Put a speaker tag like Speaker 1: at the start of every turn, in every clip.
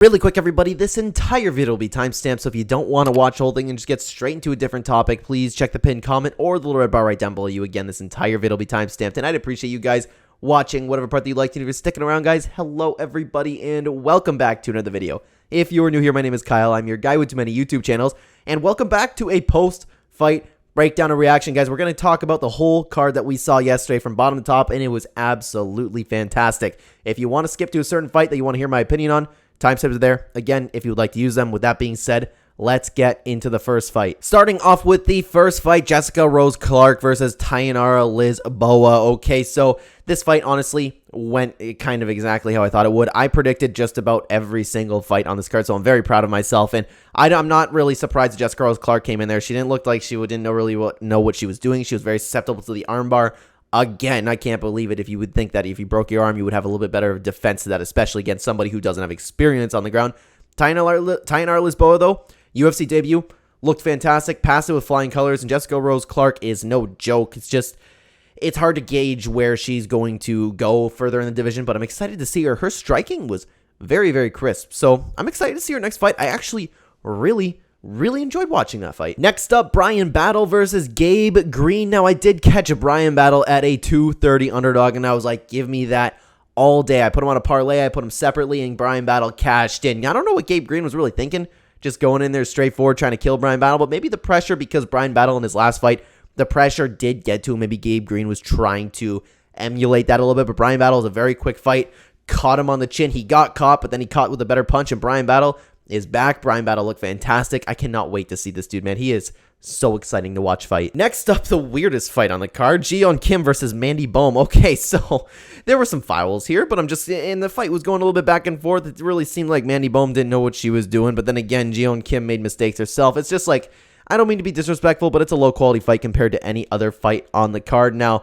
Speaker 1: Really quick, everybody, this entire video will be timestamped, so if you don't want to watch the whole thing and just get straight into a different topic, please check the pinned comment or the little red bar right down below you. Again, this entire video will be timestamped, and I'd appreciate you guys watching whatever part that you liked. And if you're sticking around, guys, hello, everybody, and welcome back to another video. If you're new here, my name is Kyle. I'm your guy with too many YouTube channels, and welcome back to a post-fight breakdown and reaction, guys. We're going to talk about the whole card that we saw yesterday from bottom to top, and it was absolutely fantastic. If you want to skip to a certain fight that you want to hear my opinion on, timestamps are there. Again, if you would like to use them. With that being said, let's get into the first fight. Starting off with the first fight, Jessica Rose Clark versus Tainara Lisboa. Okay, so this fight honestly went kind of exactly how I thought it would. I predicted just about every single fight on this card, so I'm very proud of myself. And I'm not really surprised that Jessica Rose Clark came in there. She didn't look like she didn't really know what she was doing. She was very susceptible to the armbar. Again, I can't believe it. If you would think that if you broke your arm, you would have a little bit better defense to that, especially against somebody who doesn't have experience on the ground. Tainara Lisboa, though, UFC debut, looked fantastic, passed it with flying colors, and Jessica Rose Clark is no joke. It's hard to gauge where she's going to go further in the division, but I'm excited to see her. Her striking was very, very crisp, so I'm excited to see her next fight. I actually really enjoyed watching that fight. Next up, Bryan Battle versus Gabe Green. Now, I did catch a Bryan Battle at a 230 underdog, and I was like, give me that all day. I put him on a parlay, I put him separately, and Bryan Battle cashed in. I don't know what Gabe Green was really thinking, just going in there straightforward, trying to kill Bryan Battle, but maybe the pressure, because Bryan Battle in his last fight, the pressure did get to him. Maybe Gabe Green was trying to emulate that a little bit, but Bryan Battle is a very quick fight, caught him on the chin. He got caught, but then he caught with a better punch, and Bryan Battle is back. Bryan Battle looked fantastic. I cannot wait to see this dude, man. He is so exciting to watch fight. Next up, the weirdest fight on the card, Yeon versus Mandy Bohm. Okay, so there were some fouls here, but the fight was going a little bit back and forth. It really seemed like Mandy Bohm didn't know what she was doing, but then again, Yeon made mistakes herself. It's just like, I don't mean to be disrespectful, but it's a low-quality fight compared to any other fight on the card. Now,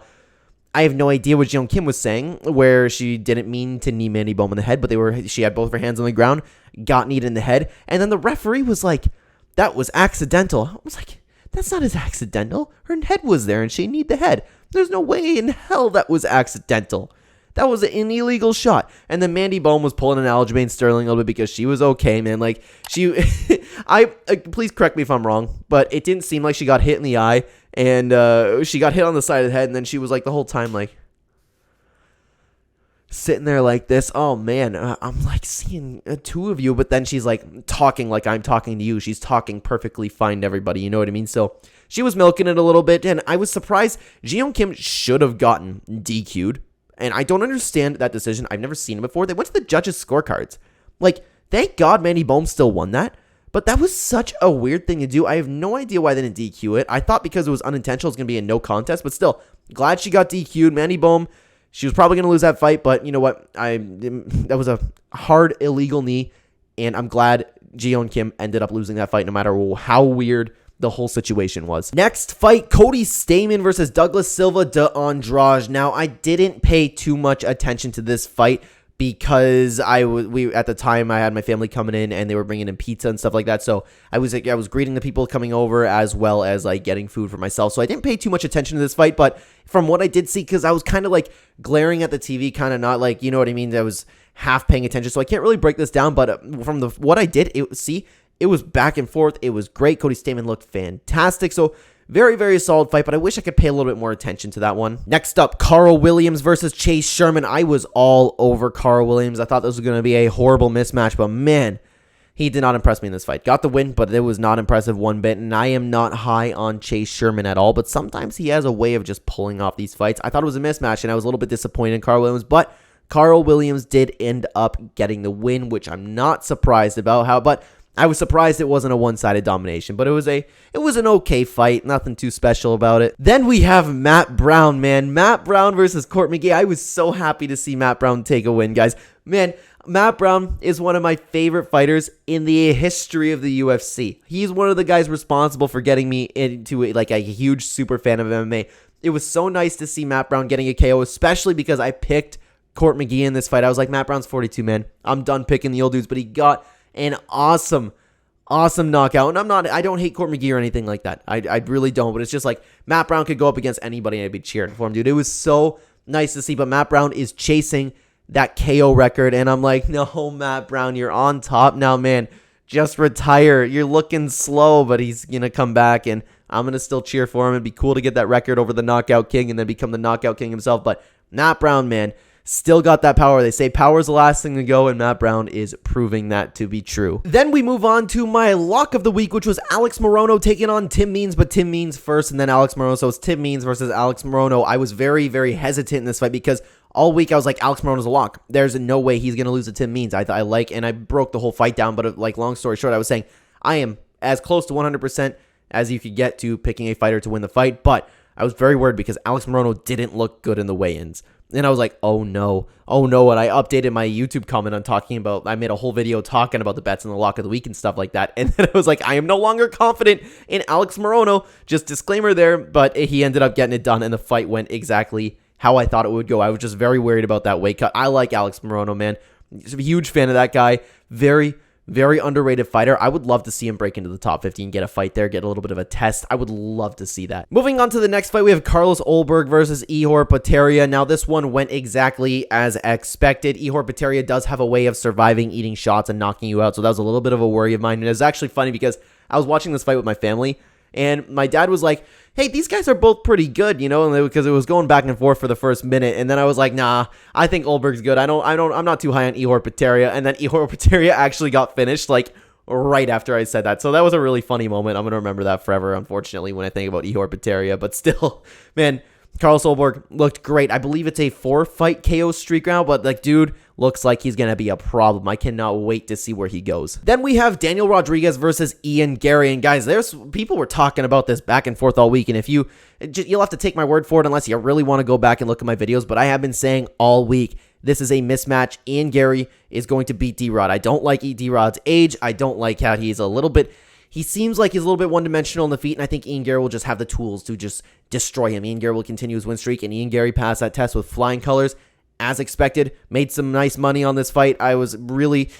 Speaker 1: I have no idea what Yeon was saying, where she didn't mean to knee Mandy Bohm in the head, but she had both of her hands on the ground, got kneed in the head, and then the referee was like, that was accidental. I was like, that's not as accidental. Her head was there, and she kneed the head. There's no way in hell that was accidental. That was an illegal shot. And then Mandy Bohm was pulling an Aljamain Sterling a little bit because she was okay, man. Like, please correct me if I'm wrong, but it didn't seem like she got hit in the eye, and she got hit on the side of the head, and then she was like the whole time like sitting there like this. Oh man, I'm like seeing two of you, but then she's like talking like I'm talking to you. She's talking perfectly fine to everybody, you know what I mean? So she was milking it a little bit, and I was surprised. Yeon should have gotten DQ'd, and I don't understand that decision. I've never seen it before. They went to the judges' scorecards. Like, thank God Mandy Bohm still won that. But that was such a weird thing to do. I have no idea why they didn't DQ it. I thought because it was unintentional, it was going to be a no contest. But still, glad she got DQ'd. Mandy Bohm, she was probably going to lose that fight. But you know what? That was a hard, illegal knee. And I'm glad Yeon ended up losing that fight no matter how weird the whole situation was. Next fight, Cody Stamann versus Douglas Silva de Andrade. Now, I didn't pay too much attention to this fight, because at the time I had my family coming in and they were bringing in pizza and stuff like that. So I was greeting the people coming over as well as like getting food for myself. So I didn't pay too much attention to this fight, but from what I did see, because I was kind of like glaring at the TV, kind of not like, you know what I mean? I was half paying attention, so I can't really break this down. But from what I did, it was back and forth. It was great. Cody Stamann looked fantastic. So very, very solid fight, but I wish I could pay a little bit more attention to that one. Next up, Karl Williams versus Chase Sherman. I was all over Karl Williams. I thought this was going to be a horrible mismatch, but man, he did not impress me in this fight. Got the win, but it was not impressive one bit, and I am not high on Chase Sherman at all, but sometimes he has a way of just pulling off these fights. I thought it was a mismatch, and I was a little bit disappointed in Karl Williams, but Karl Williams did end up getting the win, which I'm not surprised about. But I was surprised it wasn't a one-sided domination, but it was an okay fight. Nothing too special about it. Then we have Matt Brown, man. Matt Brown versus Court McGee. I was so happy to see Matt Brown take a win, guys. Man, Matt Brown is one of my favorite fighters in the history of the UFC. He's one of the guys responsible for getting me into like a huge super fan of MMA. It was so nice to see Matt Brown getting a KO, especially because I picked Court McGee in this fight. I was like, Matt Brown's 42, man. I'm done picking the old dudes, but he got an awesome knockout. And I don't hate Court McGee or anything like that. I really don't, but it's just like Matt Brown could go up against anybody and I'd be cheering for him, dude. It was so nice to see, but Matt Brown is chasing that KO record. And I'm like, no, Matt Brown, you're on top now, man. Just retire. You're looking slow, but he's going to come back, and I'm going to still cheer for him. It'd be cool to get that record over the Knockout King and then become the Knockout King himself. But Matt Brown, man, still got that power. They say power's the last thing to go, and Matt Brown is proving that to be true. Then we move on to my lock of the week, which was Alex Morono taking on Tim Means, but Tim Means first and then Alex Morono. So it's Tim Means versus Alex Morono. I was very, very hesitant in this fight because all week I was like, Alex Morono's a lock. There's no way he's going to lose to Tim Means. I like, and I broke the whole fight down, but like, long story short, I was saying I am as close to 100% as you could get to picking a fighter to win the fight, but I was very worried because Alex Morono didn't look good in the weigh-ins. And I was like, oh no. And I updated my YouTube comment on talking about, I made a whole video talking about the bets and the lock of the week and stuff like that. And then I was like, I am no longer confident in Alex Morono. Just disclaimer there, but he ended up getting it done and the fight went exactly how I thought it would go. I was just very worried about that weight cut. I like Alex Morono, man. Just a huge fan of that guy. Very, very underrated fighter. I would love to see him break into the top 15, get a fight there, get a little bit of a test. I would love to see that. Moving on to the next fight, we have Carlos Ulberg versus Ihor Potieria. Now, this one went exactly as expected. Ihor Potieria does have a way of surviving, eating shots, and knocking you out, so that was a little bit of a worry of mine. And it was actually funny because I was watching this fight with my family, and my dad was like, hey, these guys are both pretty good, you know, because it was going back and forth for the first minute. And then I was like, nah, I think Ulberg's good. I'm not too high on Ihor Potieria. And then Ihor Potieria actually got finished like right after I said that. So that was a really funny moment. I'm going to remember that forever, unfortunately, when I think about Ihor Potieria. But still, man, Carlos Ulberg looked great. I believe it's a 4-fight KO streak now, but like, dude, looks like he's going to be a problem. I cannot wait to see where he goes. Then we have Daniel Rodriguez versus Ian Garry. And guys, there's people were talking about this back and forth all week. And if you'll have to take my word for it unless you really want to go back and look at my videos. But I have been saying all week, this is a mismatch. Ian Garry is going to beat D-Rod. I don't like D-Rod's age. I don't like how he's a little bit... He seems like he's a little bit one-dimensional in the feet, and I think Ian Garry will just have the tools to just destroy him. Ian Garry will continue his win streak, and Ian Garry passed that test with flying colors, as expected. Made some nice money on this fight. I wasn't really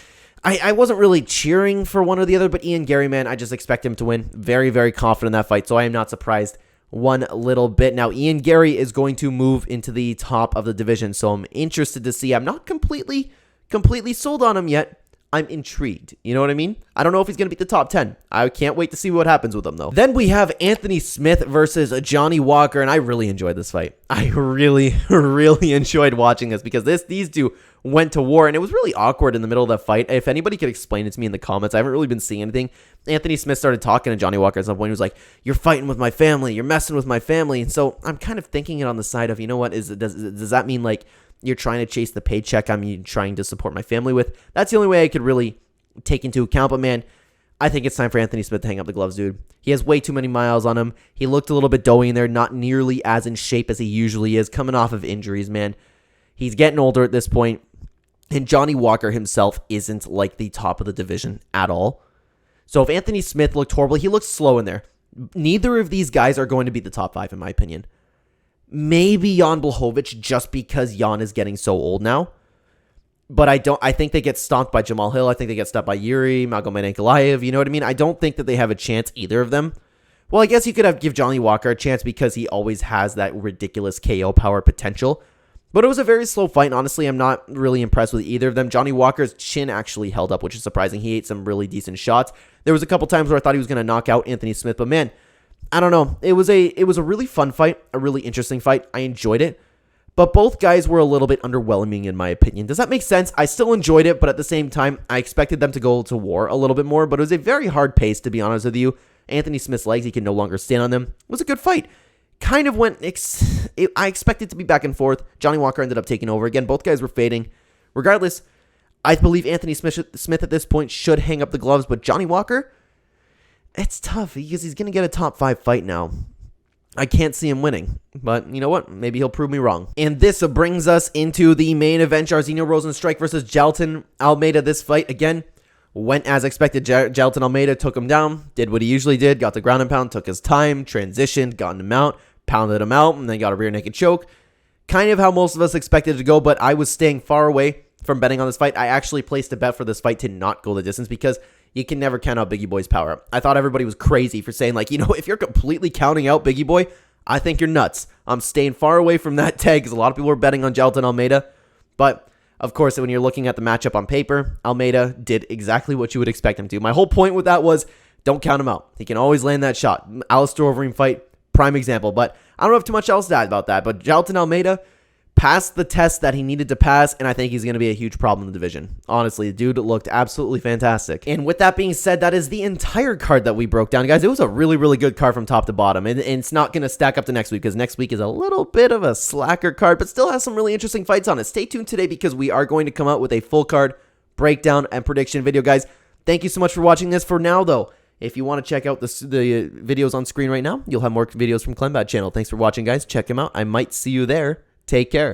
Speaker 1: cheering for one or the other, but Ian Garry, man, I just expect him to win. Very, very confident in that fight, so I am not surprised one little bit. Now, Ian Garry is going to move into the top of the division, so I'm interested to see. I'm not completely sold on him yet. I'm intrigued. You know what I mean? I don't know if he's going to beat the top 10. I can't wait to see what happens with him, though. Then we have Anthony Smith versus Johnny Walker, and I really enjoyed this fight. I really, really enjoyed watching this because these two went to war, and it was really awkward in the middle of that fight. If anybody could explain it to me in the comments, I haven't really been seeing anything. Anthony Smith started talking to Johnny Walker at some point. He was like, you're fighting with my family. You're messing with my family. And so I'm kind of thinking it on the side of, you know what, does that mean like you're trying to chase the paycheck I'm trying to support my family with? That's the only way I could really take into account. But man, I think it's time for Anthony Smith to hang up the gloves, dude. He has way too many miles on him. He looked a little bit doughy in there, not nearly as in shape as he usually is, coming off of injuries, man. He's getting older at this point. And Johnny Walker himself isn't like the top of the division at all. So if Anthony Smith looked horrible, he looks slow in there. Neither of these guys are going to be the top 5, in my opinion. Maybe Jan Blachowicz, just because Jan is getting so old now. But I think they get stomped by Jamal Hill. I think they get stopped by Yuri, Magomed Ankalaev. You know what I mean? I don't think that they have a chance, either of them. Well, I guess you could give Johnny Walker a chance because he always has that ridiculous KO power potential. But it was a very slow fight, and honestly, I'm not really impressed with either of them. Johnny Walker's chin actually held up, which is surprising. He ate some really decent shots. There was a couple times where I thought he was going to knock out Anthony Smith, but man, I don't know. It was a really fun fight, a really interesting fight. I enjoyed it, but both guys were a little bit underwhelming in my opinion. Does that make sense? I still enjoyed it, but at the same time, I expected them to go to war a little bit more, but it was a very hard pace, to be honest with you. Anthony Smith's legs, he can no longer stand on them. It was a good fight. Kind of went, I expected to be back and forth. Johnny Walker ended up taking over. Again, both guys were fading. Regardless, I believe Anthony Smith at this point should hang up the gloves, but Johnny Walker, it's tough because he's going to get a top 5 fight now. I can't see him winning, but you know what? Maybe he'll prove me wrong. And this brings us into the main event, Jairzinho Rozenstruik versus Jailton Almeida. This fight, again, went as expected. Jailton Almeida took him down, did what he usually did, got the ground and pound, took his time, transitioned, got him out, pounded him out, and then got a rear naked choke. Kind of how most of us expected it to go, but I was staying far away from betting on this fight. I actually placed a bet for this fight to not go the distance because you can never count out Biggie Boy's power. I thought everybody was crazy for saying, like, you know, if you're completely counting out Biggie Boy, I think you're nuts. I'm staying far away from that tag because a lot of people were betting on Jailton Almeida, but Of course, when you're looking at the matchup on paper, Almeida did exactly what you would expect him to. My whole point with that was, don't count him out. He can always land that shot. Alistair Overeem fight, prime example. But I don't have too much else to add about that. But Jailton Almeida passed the test that he needed to pass, and I think he's going to be a huge problem in the division. Honestly, the dude looked absolutely fantastic. And with that being said, that is the entire card that we broke down. Guys, it was a really, really good card from top to bottom. And it's not going to stack up to next week, because next week is a little bit of a slacker card, but still has some really interesting fights on it. Stay tuned today, because we are going to come out with a full card breakdown and prediction video, guys. Thank you so much for watching this. For now, though, if you want to check out the videos on screen right now, you'll have more videos from Clenbat channel. Thanks for watching, guys. Check him out. I might see you there. Take care.